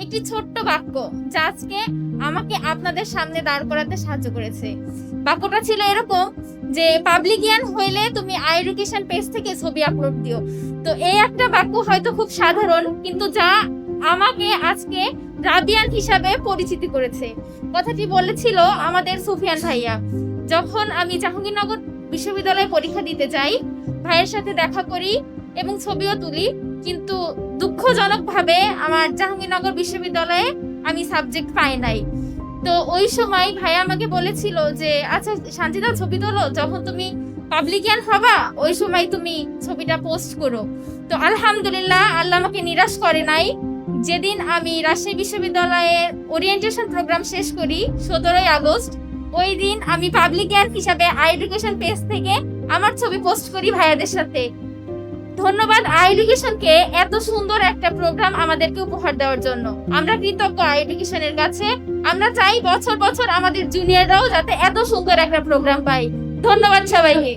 একটি ছোট্ট বাক্য যা আজকে আমাকে আপনাদের সামনে দাঁড় করাতে সাহায্য করেছে। বাক্যটা ছিল এরকম যে পাবলিকিয়ান হইলে তুমি আই এডুকেশন পেজ থেকে ছবি আপলোড দিও। তো এই একটা বাক্য হয়তো খুব সাধারণ, কিন্তু যা আমাকে আজকে রাবিয়ান হিসাবে পরিচিতি করেছে। কথাটি বলেছিল আমাদের সুফিয়ান ভাইয়া। যখন আমি জাহাঙ্গীরনগর বিশ্ববিদ্যালয়ে পরীক্ষা দিতে যাই, ভাইয়ের সাথে দেখা করি এবং ছবিও তুলি, কিন্তু দুঃখজনকভাবে আমার জাহাঙ্গীরনগর বিশ্ববিদ্যালয়ে আমি সাবজেক্ট পাই নাই। তো ওই সময় ভাইয়া আমাকে বলেছিল যে আচ্ছা শান্তিদা, ছবি তোলো, যখন তুমি পাবলিকিয়ান হবা ওই সময় তুমি ছবিটা পোস্ট করো। তো আলহামদুলিল্লাহ, আল্লাহ আমাকে নিরাশ করে নাই। যেদিন আমি রাজশাহী বিশ্ববিদ্যালয়ের ওরিয়েন্টেশন প্রোগ্রাম শেষ করি 17 আগস্ট, ওই দিন আমি পাবলিকিয়ান হিসাবে আই এডুকেশন পেজ থেকে আমার ছবি পোস্ট করি ভাইয়াদের সাথে। ধন্যবাদ আই এডুকেশনকে এত সুন্দর একটা প্রোগ্রাম আমাদেরকে উপহার দেওয়ার জন্য। আমরা কৃতজ্ঞ আই এডুকেশনের কাছে। আমরা চাই বছর বছর আমাদের জুনিয়ররাও যাতে এত সুন্দর একটা প্রোগ্রাম পায়। ধন্যবাদ সবাইকে।